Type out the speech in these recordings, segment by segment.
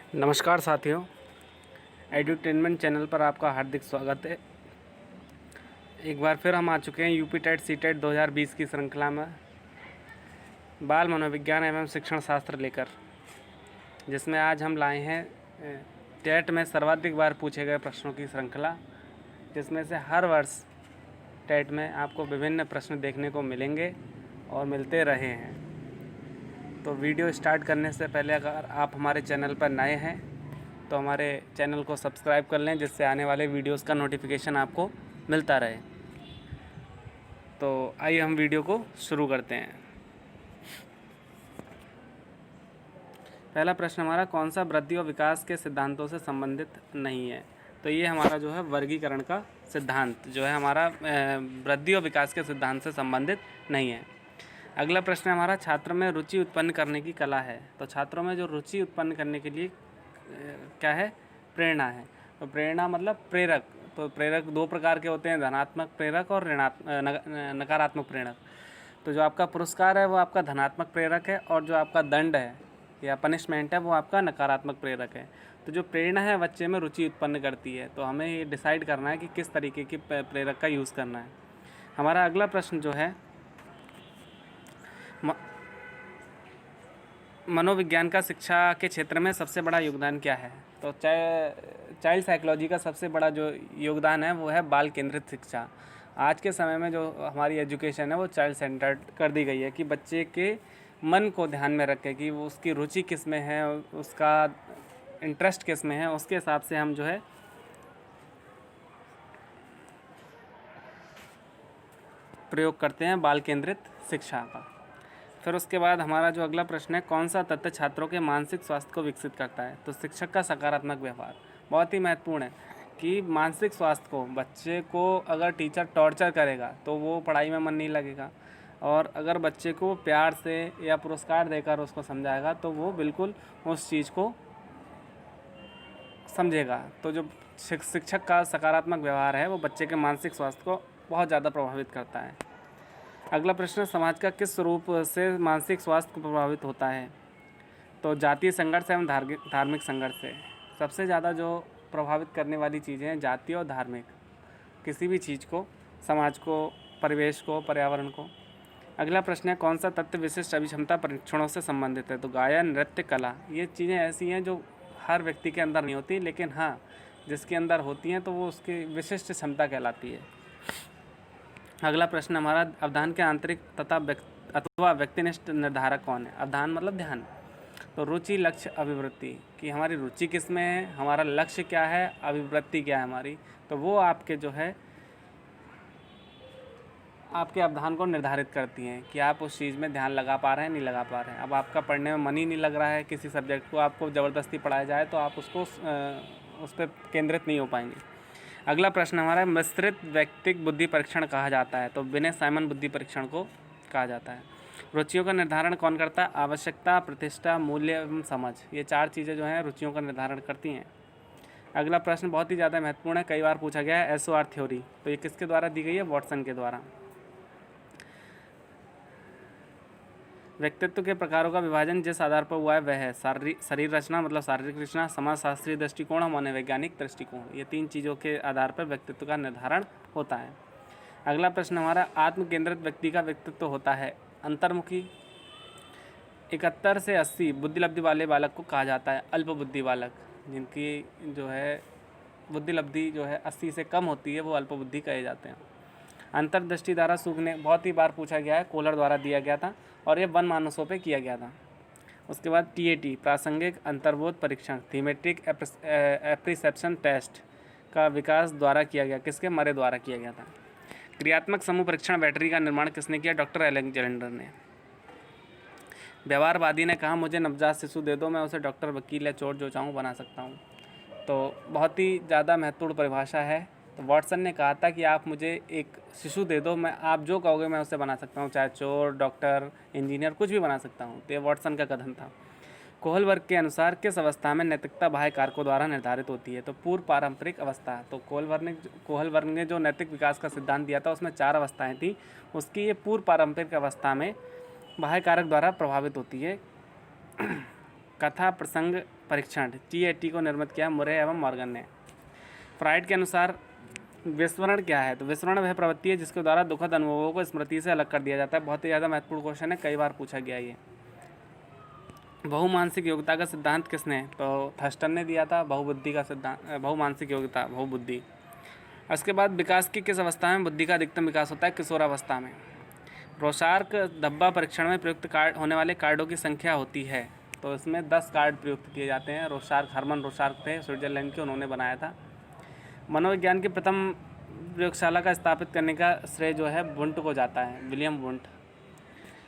नमस्कार साथियों, edutainment channel पर आपका हार्दिक स्वागत है। एक बार फिर हम आ चुके हैं यूपी टेट सी टेट 2020 की श्रृंखला में बाल मनोविज्ञान एवं शिक्षण शास्त्र लेकर, जिसमें आज हम लाए हैं टेट में सर्वाधिक बार पूछे गए प्रश्नों की श्रृंखला, जिसमें से हर वर्ष टेट में आपको विभिन्न प्रश्न देखने को मिलेंगे और मिलते रहे हैं। तो वीडियो स्टार्ट करने से पहले अगर आप हमारे चैनल पर नए हैं तो हमारे चैनल को सब्सक्राइब कर लें, जिससे आने वाले वीडियोस का नोटिफिकेशन आपको मिलता रहे। तो आइए हम वीडियो को शुरू करते हैं। पहला प्रश्न हमारा, कौन सा वृद्धि और विकास के सिद्धांतों से संबंधित नहीं है? तो ये हमारा जो है वर्गीकरण का सिद्धांत जो है हमारा वृद्धि और विकास के सिद्धांत से संबंधित नहीं है। अगला प्रश्न हमारा, छात्र में रुचि उत्पन्न करने की कला है। तो छात्रों में जो रुचि उत्पन्न करने के लिए क्या है? प्रेरणा है। तो प्रेरणा मतलब प्रेरक। तो प्रेरक दो प्रकार के होते हैं, धनात्मक प्रेरक और नकारात्मक प्रेरक। तो जो आपका पुरस्कार है वो आपका धनात्मक प्रेरक है, और जो आपका दंड है या पनिशमेंट है वो आपका नकारात्मक प्रेरक है। तो जो प्रेरणा है बच्चे में रुचि उत्पन्न करती है। तो हमें ये डिसाइड करना है कि किस तरीके की प्रेरक का यूज़ करना है। हमारा अगला प्रश्न जो है, मनोविज्ञान का शिक्षा के क्षेत्र में सबसे बड़ा योगदान क्या है? तो चाइल्ड साइकोलॉजी का सबसे बड़ा जो योगदान है वो है बाल केंद्रित शिक्षा। आज के समय में जो हमारी एजुकेशन है वो चाइल्ड सेंटर्ड कर दी गई है, कि बच्चे के मन को ध्यान में रखें कि वो उसकी रुचि किस में है, उसका इंटरेस्ट किस में है, उसके हिसाब से हम जो है प्रयोग करते हैं बाल केंद्रित शिक्षा का। फिर उसके बाद हमारा जो अगला प्रश्न है, कौन सा तथ्य छात्रों के मानसिक स्वास्थ्य को विकसित करता है? तो शिक्षक का सकारात्मक व्यवहार बहुत ही महत्वपूर्ण है, कि मानसिक स्वास्थ्य को, बच्चे को अगर टीचर टॉर्चर करेगा तो वो पढ़ाई में मन नहीं लगेगा, और अगर बच्चे को प्यार से या पुरस्कार देकर उसको समझाएगा तो वो बिल्कुल उस चीज़ को समझेगा। तो जो शिक्षक का सकारात्मक व्यवहार है वो बच्चे के मानसिक स्वास्थ्य को बहुत ज़्यादा प्रभावित करता है। अगला प्रश्न, समाज का किस स्वरूप से मानसिक स्वास्थ्य प्रभावित होता है? तो जातीय संघर्ष एवं धार्मिक संघर्ष से सबसे ज़्यादा जो प्रभावित करने वाली चीज़ें हैं जातीय और धार्मिक, किसी भी चीज़ को, समाज को, परिवेश को, पर्यावरण को। अगला प्रश्न है, कौन सा तत्व विशिष्ट अभिक्षमता परीक्षणों से संबंधित है? तो गायन, नृत्य, कला, ये चीज़ें ऐसी हैं जो हर व्यक्ति के अंदर नहीं होती, लेकिन हाँ जिसके अंदर होती हैं तो वो उसकी विशिष्ट क्षमता कहलाती है। अगला प्रश्न हमारा, अवधान के आंतरिक अथवा व्यक्तिनिष्ठ निर्धारक कौन है? अवधान मतलब ध्यान। तो रुचि, लक्ष्य, अभिवृत्ति, कि हमारी रुचि किस में है, हमारा लक्ष्य क्या है, अभिवृत्ति क्या है हमारी, तो वो आपके जो है आपके अवधान को निर्धारित करती हैं कि आप उस चीज़ में ध्यान लगा पा रहे हैं, नहीं लगा पा रहे हैं। अब आपका पढ़ने में मन ही नहीं लग रहा है, किसी सब्जेक्ट को आपको ज़बरदस्ती पढ़ाया जाए तो आप उसको उस पर केंद्रित नहीं हो पाएंगे। अगला प्रश्न हमारा, मिश्रित व्यक्तिक बुद्धि परीक्षण कहा जाता है? तो बिने साइमन बुद्धि परीक्षण को कहा जाता है। रुचियों का निर्धारण कौन करता है? आवश्यकता, प्रतिष्ठा, मूल्य एवं समझ, ये चार चीज़ें जो हैं रुचियों का निर्धारण करती हैं। अगला प्रश्न बहुत ही ज़्यादा महत्वपूर्ण है, कई बार पूछा गया है, SOR थ्योरी। तो ये किसके द्वारा दी गई है? वॉटसन के द्वारा। व्यक्तित्व के प्रकारों का विभाजन जिस आधार पर हुआ है वह है शरीर रचना मतलब शारीरिक रचना, समाजशास्त्रीय दृष्टिकोण और मनोवैज्ञानिक दृष्टिकोण। ये तीन चीज़ों के आधार पर व्यक्तित्व का निर्धारण होता है। अगला प्रश्न हमारा, आत्म केंद्रित व्यक्ति का व्यक्तित्व होता है अंतर्मुखी। 71 से 80 बुद्धिलब्धि वाले बालक को कहा जाता है अल्प बुद्धि बालक। जिनकी जो है बुद्धिलब्धि जो है 80 से कम होती है वो अल्प बुद्धि कहे जाते हैं। अंतर्दृष्टि द्वारा सूखने बहुत ही बार पूछा गया है, कोहलर द्वारा दिया गया था और ये वन मानसों पे किया गया था। उसके बाद TAT प्रासंगिक अंतर्बोध परीक्षण, थीमेटिक एप्रिसेप्शन टेस्ट का विकास द्वारा किया गया, किसके? मरे द्वारा किया गया था। क्रियात्मक समूह परीक्षण बैटरी का निर्माण किसने किया? डॉक्टर अलेक्जेंडर ने। व्यवहारवादी ने कहा, मुझे नवजात शिशु दे दो, मैं उसे डॉक्टर, वकील या चोर जो चाहूँ बना सकता हूँ। तो बहुत ही ज़्यादा महत्वपूर्ण परिभाषा है। तो वॉटसन ने कहा था कि आप मुझे एक शिशु दे दो, मैं आप जो कहोगे मैं उसे बना सकता हूँ, चाहे चोर, डॉक्टर, इंजीनियर, कुछ भी बना सकता हूँ। तो ये वॉटसन का कथन था। कोहल वर्ग के अनुसार किस अवस्था में नैतिकता बाह्य कारकों द्वारा निर्धारित होती है? तो पूर्व पारंपरिक अवस्था। तो कोहल वर्ग ने जो नैतिक विकास का सिद्धांत दिया था उसमें 4 अवस्थाएँ थी, उसकी ये पूर्व पारंपरिक अवस्था में बाह्य कारक द्वारा प्रभावित होती है। कथा प्रसंग परीक्षण TAT को निर्मित किया मुरे एवं मॉर्गन ने। फ्राइड के अनुसार विस्मरण क्या है? तो विस्मरण वह प्रवृत्ति है जिसके द्वारा दुखद अनुभवों को स्मृति से अलग कर दिया जाता है। बहुत ही ज़्यादा महत्वपूर्ण क्वेश्चन है, कई बार पूछा गया ये। बहुमानसिक योग्यता का सिद्धांत किसने? तो थर्स्टन ने दिया था। बहुबुद्धि का सिद्धांत, बहुमानसिक योग्यता, बहुबुद्धि। उसके बाद विकास की किस अवस्था में बुद्धि का अधिकतम विकास होता है? किशोरावस्था में। रोशार्क धब्बा परीक्षण में प्रयुक्त कार्ड होने वाले कार्डों की संख्या होती है, तो इसमें 10 कार्ड प्रयुक्त किए जाते हैं। रोशार्क, हरमन रोशार्क थे स्विट्जरलैंड के, उन्होंने बनाया था। मनोविज्ञान की प्रथम प्रयोगशाला का स्थापित करने का श्रेय जो है वुंट को जाता है, विलियम वुंट।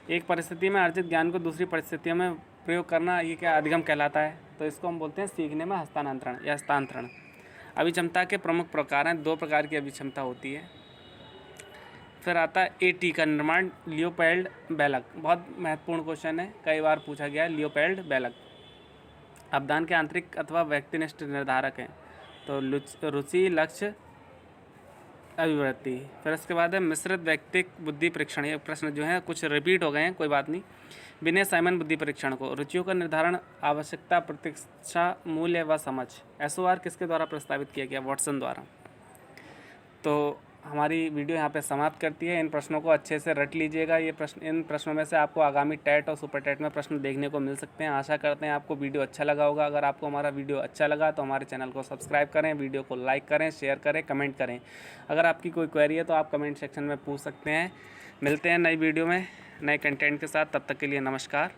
एक परिस्थिति में अर्जित ज्ञान को दूसरी परिस्थितियों में प्रयोग करना, ये क्या अधिगम कहलाता है? तो इसको हम बोलते हैं सीखने में हस्तांतरण या हस्तांतरण। अभिक्षमता के प्रमुख प्रकार हैं, 2 प्रकार की अभिक्षमता होती है। फिर आता है AT का निर्माण लियोपोल्ड बेलक। बहुत महत्वपूर्ण क्वेश्चन है, कई बार पूछा गया है, लियोपोल्ड बेलक। अवदान के आंतरिक अथवा व्यक्तिनिष्ठ निर्धारक हैं, तो रुचि, लक्ष्य, अभिवृत्ति। फिर उसके बाद है मिश्रित व्यक्तिक बुद्धि परीक्षण। ये प्रश्न जो है कुछ रिपीट हो गए हैं, कोई बात नहीं। विनय साइमन बुद्धि परीक्षण को रुचियों का निर्धारण, आवश्यकता, प्रतीक्षा, मूल्य व समझ। SOR किसके द्वारा प्रस्तावित किया गया? वॉटसन द्वारा। तो हमारी वीडियो यहाँ पे समाप्त करती है। इन प्रश्नों को अच्छे से रट लीजिएगा। ये प्रश्न, इन प्रश्नों में से आपको आगामी टेट और सुपर टेट में प्रश्न देखने को मिल सकते हैं। आशा करते हैं आपको वीडियो अच्छा लगा होगा। अगर आपको हमारा वीडियो अच्छा लगा तो हमारे चैनल को सब्सक्राइब करें, वीडियो को लाइक करें, शेयर करें, कमेंट करें। अगर आपकी कोई क्वेरी है तो आप कमेंट सेक्शन में पूछ सकते हैं। मिलते हैं नई वीडियो में नए कंटेंट के साथ, तब तक के लिए नमस्कार।